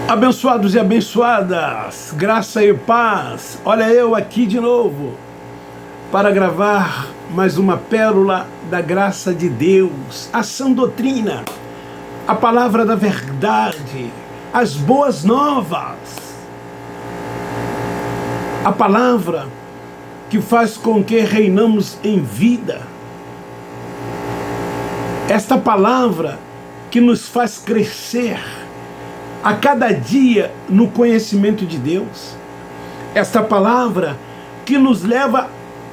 Abençoados e abençoadas, graça e paz. Olha eu aqui de novo para gravar mais uma pérola da graça de Deus, a sã doutrina, a palavra da verdade, as boas novas, a palavra que faz com que reinamos em vida, esta palavra que nos faz crescer a cada dia no conhecimento de Deus, esta palavra que nos leva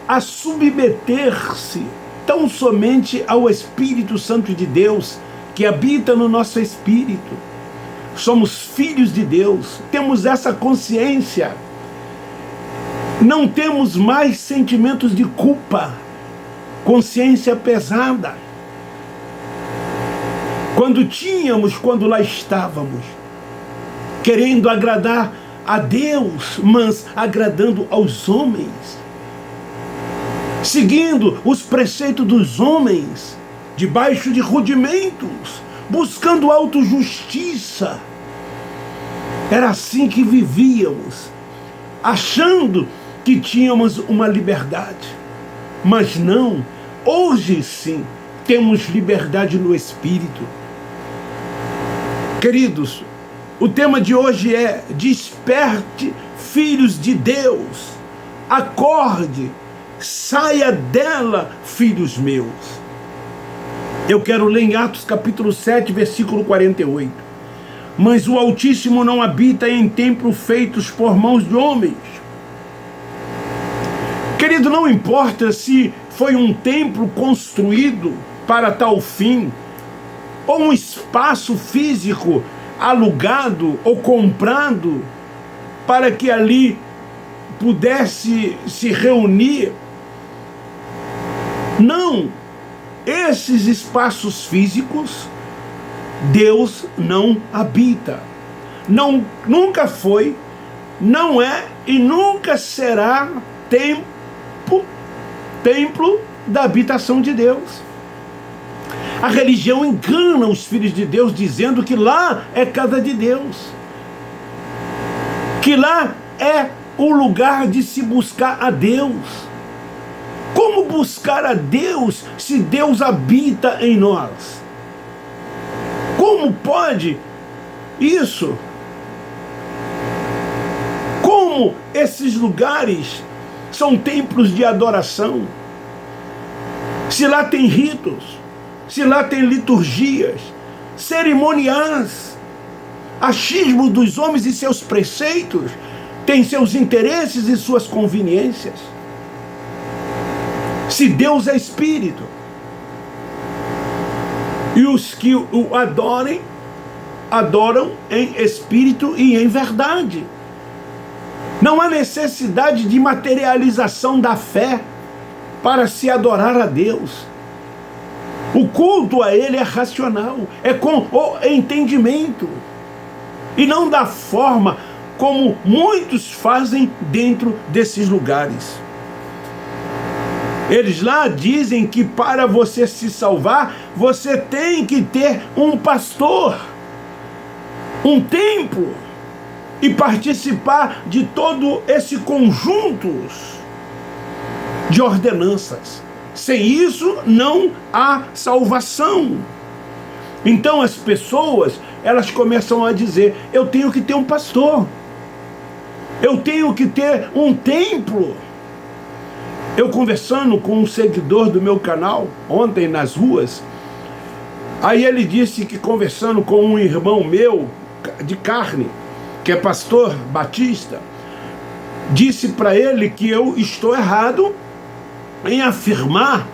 a submeter-se tão somente ao Espírito Santo de Deus que habita no nosso espírito. Somos filhos de Deus, temos essa consciência, não temos mais sentimentos de culpa, consciência pesada, quando lá estávamos, querendo agradar a Deus, mas agradando aos homens, seguindo os preceitos dos homens, debaixo de rudimentos, buscando autojustiça. Era assim que vivíamos, achando que tínhamos uma liberdade, mas não. Hoje sim, temos liberdade no Espírito. Queridos, o tema de hoje é: desperte, filhos de Deus, acorde, saia dela, filhos meus. Eu quero ler em Atos capítulo 7, versículo 48. Mas o Altíssimo não habita em templos feitos por mãos de homens. Querido, não importa se foi um templo construído para tal fim, ou um espaço físico alugado ou comprado para que ali pudesse se reunir. Não, esses espaços físicos Deus não habita. Não, nunca foi, não é e nunca será templo da habitação de Deus. A religião engana os filhos de Deus dizendo que lá é casa de Deus, que lá é o lugar de se buscar a Deus. Como buscar a Deus se Deus habita em nós? Como pode isso? Como esses lugares são templos de adoração? Se lá tem ritos, se lá tem liturgias, cerimoniais, achismo dos homens e seus preceitos, tem seus interesses e suas conveniências. Se Deus é Espírito, e os que o adorem, adoram em espírito e em verdade. Não há necessidade de materialização da fé para se adorar a Deus. O culto a Ele é racional, é com o entendimento, e não da forma como muitos fazem dentro desses lugares. Eles lá dizem que para você se salvar, você tem que ter um pastor, um templo, e participar de todo esse conjunto de ordenanças. Sem isso, não há salvação. Então as pessoas, elas começam a dizer: eu tenho que ter um pastor, eu tenho que ter um templo. Eu conversando com um seguidor do meu canal, ontem nas ruas, aí ele disse que conversando com um irmão meu, de carne, que é pastor batista, disse para ele que eu estou errado em afirmar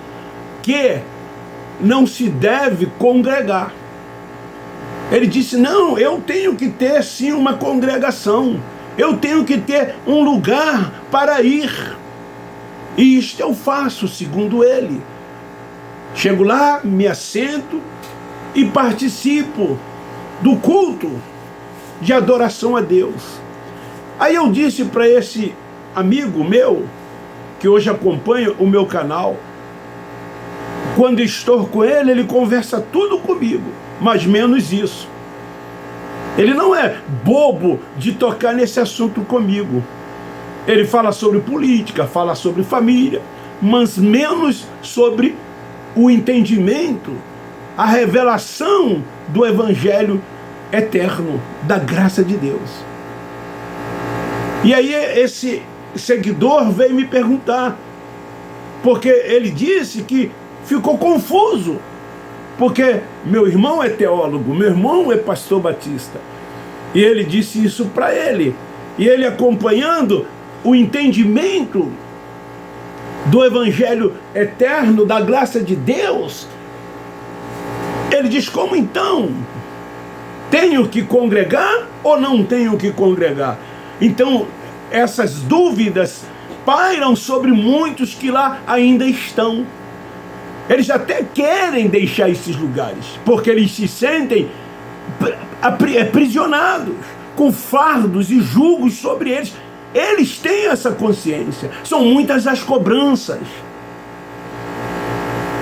que não se deve congregar. Ele disse: não, eu tenho que ter sim uma congregação, eu tenho que ter um lugar para ir, e isto eu faço segundo ele. Chego lá, me assento e participo do culto de adoração a Deus. Aí eu disse para esse amigo meu, que hoje acompanha o meu canal, quando estou com ele, ele conversa tudo comigo, mas menos isso. Ele não é bobo de tocar nesse assunto comigo. Ele fala sobre política, fala sobre família, mas menos sobre o entendimento, a revelação do Evangelho eterno, da graça de Deus. E aí esse seguidor veio me perguntar, porque ele disse que ficou confuso, porque meu irmão é teólogo, meu irmão é pastor batista, e ele disse isso para ele, e ele acompanhando o entendimento do Evangelho eterno, da graça de Deus, ele diz: como então? Tenho que congregar ou não tenho que congregar? Então, essas dúvidas pairam sobre muitos que lá ainda estão. Eles até querem deixar esses lugares, porque eles se sentem aprisionados, com fardos e julgos sobre eles. Eles têm essa consciência. São muitas as cobranças.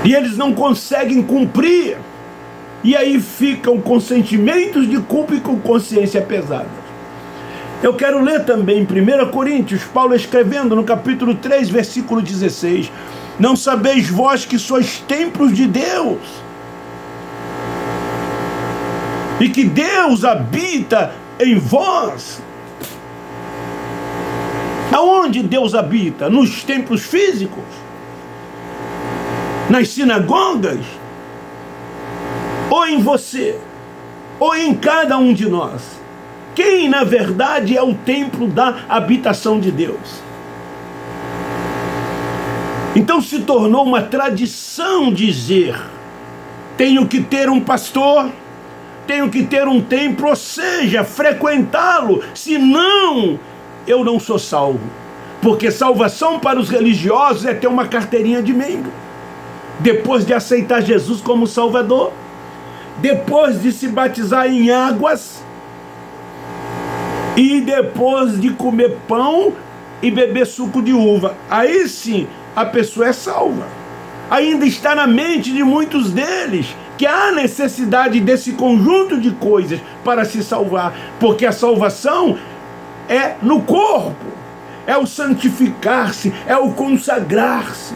E eles não conseguem cumprir. E aí ficam com sentimentos de culpa e com consciência pesada. Eu quero ler também 1 Coríntios, Paulo escrevendo no capítulo 3, versículo 16. Não sabeis vós que sois templos de Deus, e que Deus habita em vós? Aonde Deus habita? Nos templos físicos? Nas sinagogas? Ou em você? Ou em cada um de nós? Quem, na verdade, é o templo da habitação de Deus? Então se tornou uma tradição dizer: tenho que ter um pastor, tenho que ter um templo, ou seja, frequentá-lo, senão eu não sou salvo. Porque salvação para os religiosos é ter uma carteirinha de membro, depois de aceitar Jesus como Salvador, depois de se batizar em águas, e depois de comer pão e beber suco de uva. Aí sim a pessoa é salva. Ainda está na mente de muitos deles que há necessidade desse conjunto de coisas para se salvar, porque a salvação é no corpo, é o santificar-se, é o consagrar-se.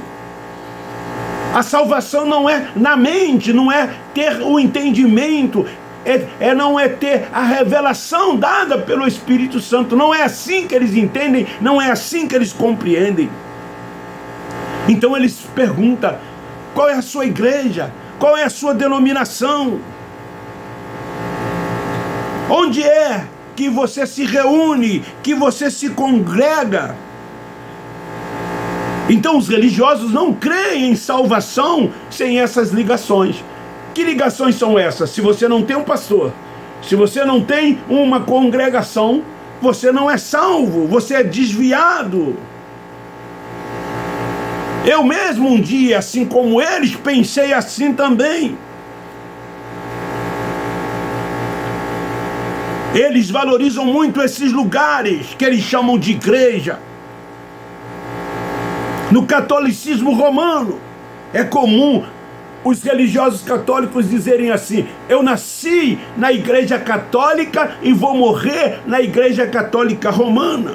A salvação não é na mente, não é ter o entendimento, não é ter a revelação dada pelo Espírito Santo. Não é assim que eles entendem, não é assim que eles compreendem. Então eles perguntam: qual é a sua igreja? Qual é a sua denominação? Onde é que você se reúne, que você se congrega? Então os religiosos não creem em salvação sem essas ligações. Que ligações são essas? Se você não tem um pastor, se você não tem uma congregação, você não é salvo, você é desviado. Eu mesmo um dia, assim como eles, pensei assim também. Eles valorizam muito esses lugares que eles chamam de igreja. No catolicismo romano, é comum os religiosos católicos dizerem assim: eu nasci na igreja católica e vou morrer na igreja católica romana.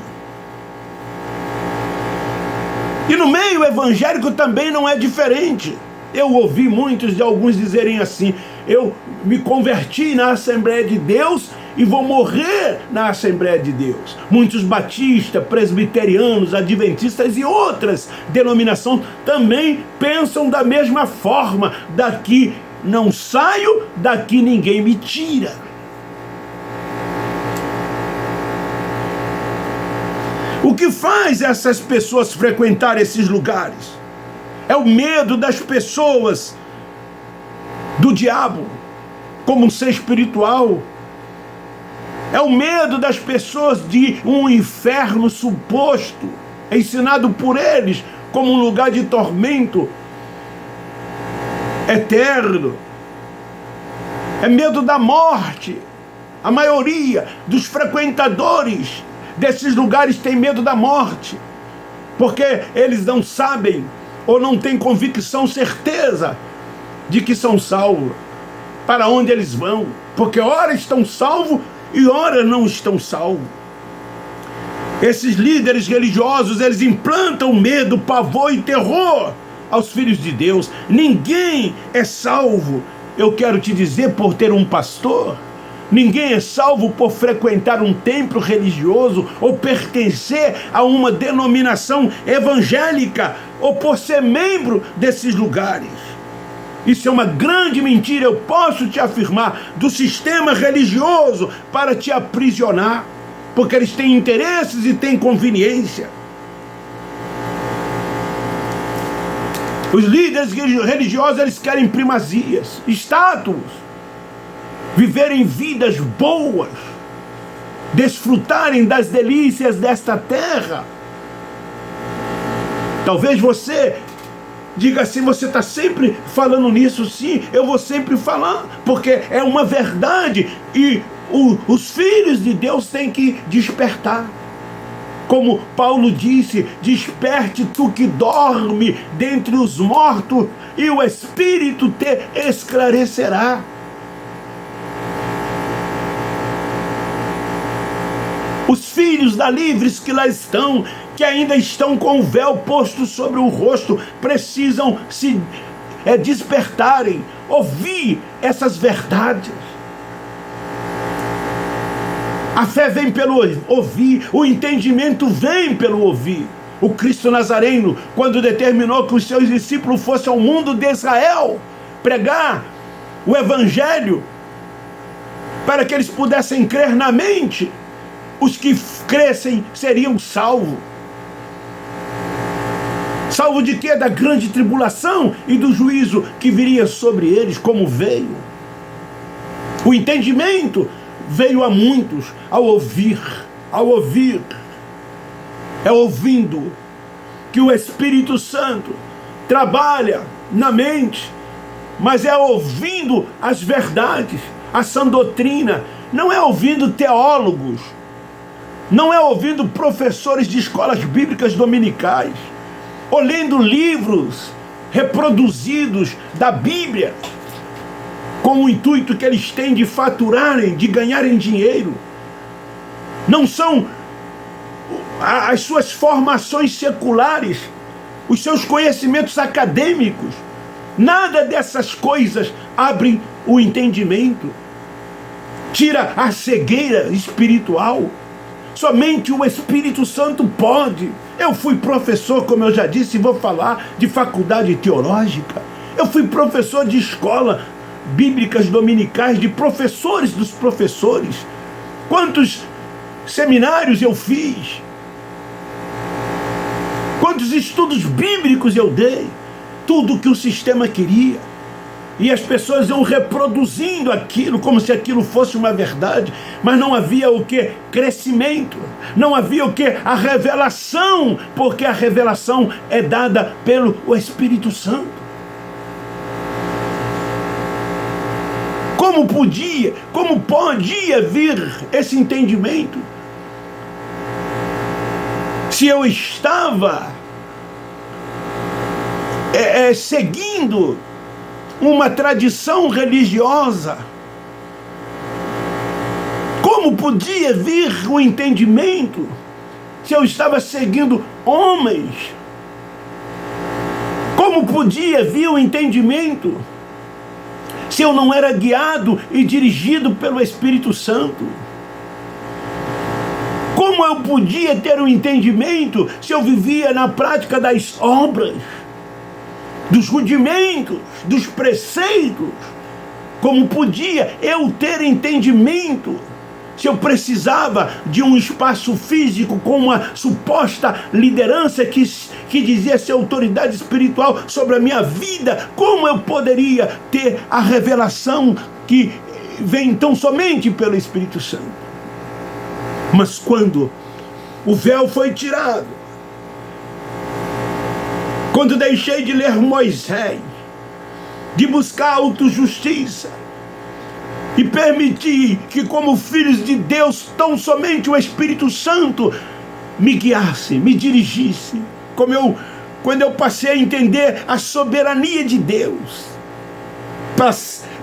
E no meio evangélico também não é diferente. Eu ouvi muitos de alguns dizerem assim: eu me converti na Assembleia de Deus e vou morrer na Assembleia de Deus. Muitos batistas, presbiterianos, adventistas e outras denominações também pensam da mesma forma: daqui não saio, daqui ninguém me tira. O que faz essas pessoas frequentar esses lugares? É o medo das pessoas do diabo como um ser espiritual. É o medo das pessoas de um inferno suposto, ensinado por eles como um lugar de tormento eterno. É medo da morte. A maioria dos frequentadores desses lugares tem medo da morte, porque eles não sabem ou não têm convicção, certeza de que são salvos. Para onde eles vão? Porque ora estão salvos e ora não estão salvos. Esses líderes religiosos, eles implantam medo, pavor e terror aos filhos de Deus. Ninguém é salvo, eu quero te dizer, por ter um pastor. Ninguém é salvo por frequentar um templo religioso ou pertencer a uma denominação evangélica ou por ser membro desses lugares. Isso é uma grande mentira, eu posso te afirmar, do sistema religioso para te aprisionar, porque eles têm interesses e têm conveniência. Os líderes religiosos, eles querem primazias, status, viverem vidas boas, desfrutarem das delícias desta terra. Talvez você diga assim, você está sempre falando nisso. Sim, eu vou sempre falar, porque é uma verdade, e os filhos de Deus têm que despertar. Como Paulo disse, desperte tu que dorme dentre os mortos, e o Espírito te esclarecerá. Os filhos da livres que lá estão, que ainda estão com o véu posto sobre o rosto, precisam se despertarem, ouvir essas verdades. A fé vem pelo ouvir, o entendimento vem pelo ouvir. O Cristo Nazareno, quando determinou que os seus discípulos fossem ao mundo de Israel pregar o Evangelho, para que eles pudessem crer na mente, os que crescem seriam salvos. Salvo de quê? Da grande tribulação e do juízo que viria sobre eles, como veio. O entendimento veio a muitos ao ouvir. É ouvindo que o Espírito Santo trabalha na mente, mas é ouvindo as verdades, a sã doutrina. Não é ouvindo teólogos, não é ouvindo professores de escolas bíblicas dominicais, ou lendo livros reproduzidos da Bíblia, com o intuito que eles têm de faturarem, de ganharem dinheiro. Não são as suas formações seculares, os seus conhecimentos acadêmicos. Nada dessas coisas abrem o entendimento, tira a cegueira espiritual. Somente o Espírito Santo pode. Eu fui professor, como eu já disse, e vou falar de faculdade teológica. Eu fui professor de escola bíblicas dominicais, de professores dos professores. Quantos seminários eu fiz? Quantos estudos bíblicos eu dei? Tudo que o sistema queria. E as pessoas iam reproduzindo aquilo, como se aquilo fosse uma verdade. Mas não havia o que? Crescimento. Não havia o que? A revelação. Porque a revelação é dada pelo Espírito Santo. Como podia vir esse entendimento? Se eu estava seguindo uma tradição religiosa, como podia vir o entendimento se eu estava seguindo homens? Como podia vir o entendimento se eu não era guiado e dirigido pelo Espírito Santo? Como eu podia ter um entendimento se eu vivia na prática das obras, dos rudimentos, dos preceitos? Como podia eu ter entendimento se eu precisava de um espaço físico com uma suposta liderança que dizia ser autoridade espiritual sobre a minha vida? Como eu poderia ter a revelação que vem tão somente pelo Espírito Santo? Mas quando o véu foi tirado, quando deixei de ler Moisés, de buscar autojustiça, e permiti que, como filhos de Deus, tão somente o Espírito Santo me guiasse, me dirigisse, quando eu passei a entender a soberania de Deus,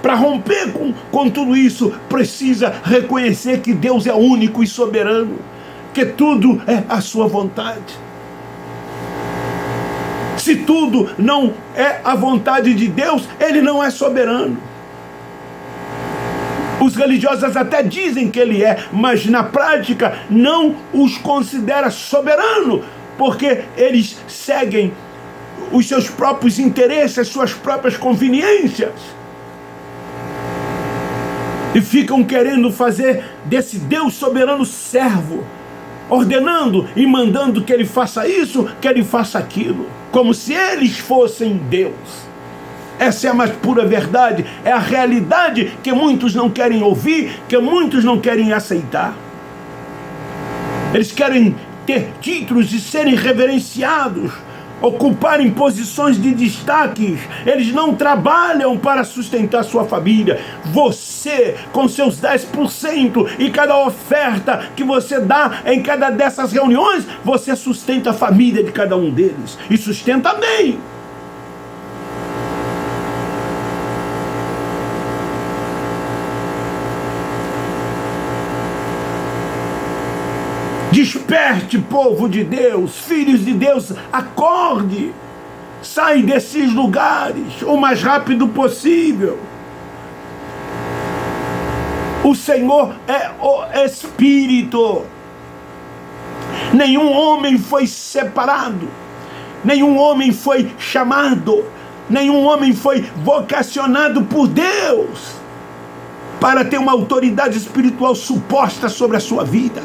Para romper com tudo isso, precisa reconhecer que Deus é único e soberano, que tudo é a sua vontade. Se tudo não é a vontade de Deus, ele não é soberano. Os religiosos até dizem que ele é, mas na prática não os considera soberano, porque eles seguem os seus próprios interesses, as suas próprias conveniências. E ficam querendo fazer desse Deus soberano servo, ordenando e mandando que ele faça isso, que ele faça aquilo, como se eles fossem Deus. Essa é a mais pura verdade, é a realidade que muitos não querem ouvir, que muitos não querem aceitar. Eles querem ter títulos e serem reverenciados, ocuparem posições de destaques. Eles não trabalham para sustentar sua família. Você, com seus 10% e cada oferta que você dá em cada dessas reuniões, você sustenta a família de cada um deles. E sustenta bem. Desperte, povo de Deus, filhos de Deus, acorde, sai desses lugares o mais rápido possível. O Senhor é o Espírito. Nenhum homem foi separado, nenhum homem foi chamado, nenhum homem foi vocacionado por Deus para ter uma autoridade espiritual suposta sobre a sua vida.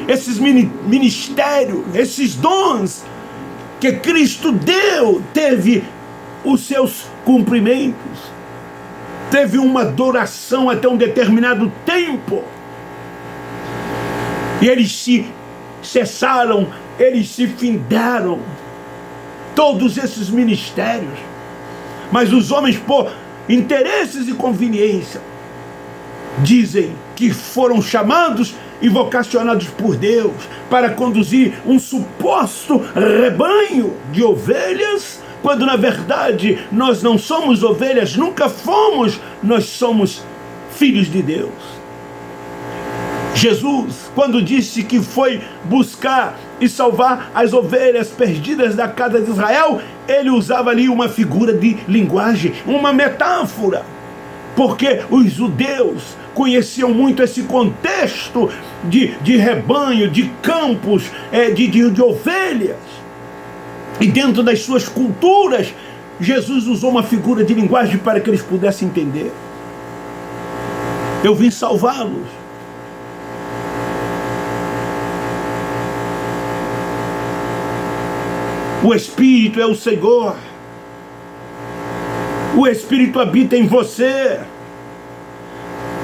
Esses ministérios, esses dons que Cristo deu, teve os seus cumprimentos, teve uma duração até um determinado tempo, e eles se cessaram, eles se findaram, todos esses ministérios. Mas os homens, por interesses e conveniência, dizem que foram chamados e vocacionados por Deus para conduzir um suposto rebanho de ovelhas, quando na verdade nós não somos ovelhas, nunca fomos, nós somos filhos de Deus. Jesus, quando disse que foi buscar e salvar as ovelhas perdidas da casa de Israel, ele usava ali uma figura de linguagem, uma metáfora, porque os judeus conheciam muito esse contexto de rebanho, de campos, de ovelhas. E dentro das suas culturas, Jesus usou uma figura de linguagem para que eles pudessem entender. Eu vim salvá-los. O Espírito é o Senhor. O Espírito habita em você.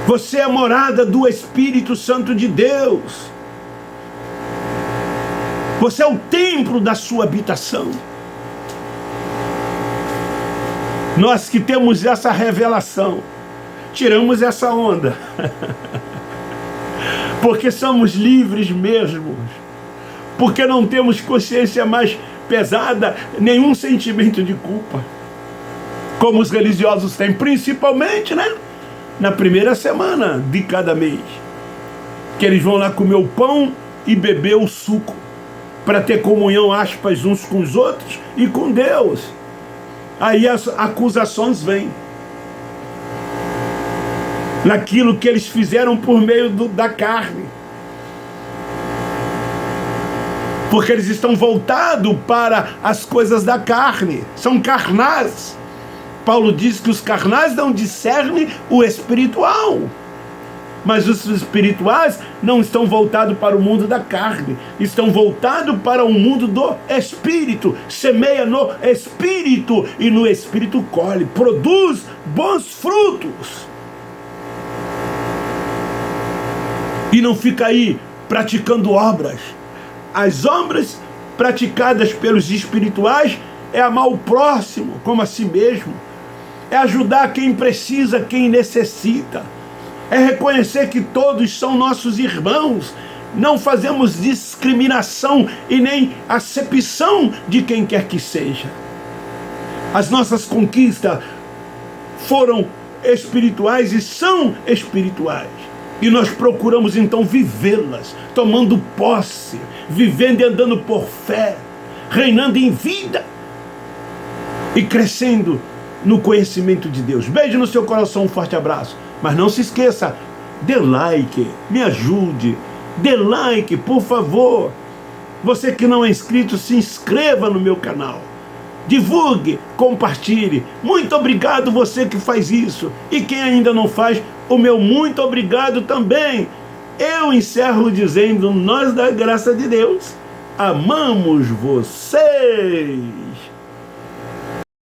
Você é a morada do Espírito Santo de Deus. Você é o templo da sua habitação. Nós que temos essa revelação, tiramos essa onda. Porque somos livres mesmo. Porque não temos consciência mais pesada, nenhum sentimento de culpa, como os religiosos têm, principalmente, na primeira semana de cada mês, que eles vão lá comer o pão e beber o suco, para ter comunhão, aspas, uns com os outros e com Deus. Aí as acusações vêm, naquilo que eles fizeram por meio da carne, porque eles estão voltados para as coisas da carne, são carnais. Paulo diz que os carnais não discernem o espiritual, mas os espirituais não estão voltados para o mundo da carne, estão voltados para o mundo do espírito. Semeia no espírito e no espírito colhe, produz bons frutos. E não fica aí praticando obras. As obras praticadas pelos espirituais é amar o próximo como a si mesmo, é ajudar quem precisa, quem necessita, é reconhecer que todos são nossos irmãos, não fazemos discriminação e nem acepção de quem quer que seja. As nossas conquistas foram espirituais e são espirituais. E nós procuramos então vivê-las, tomando posse, vivendo e andando por fé, reinando em vida e crescendo no conhecimento de Deus. Beijo no seu coração, um forte abraço. Mas não se esqueça, dê like, me ajude, dê like, por favor. Você que não é inscrito, se inscreva no meu canal. Divulgue, compartilhe. Muito obrigado você que faz isso. E quem ainda não faz, o meu muito obrigado também. Eu encerro dizendo, nós da graça de Deus amamos vocês.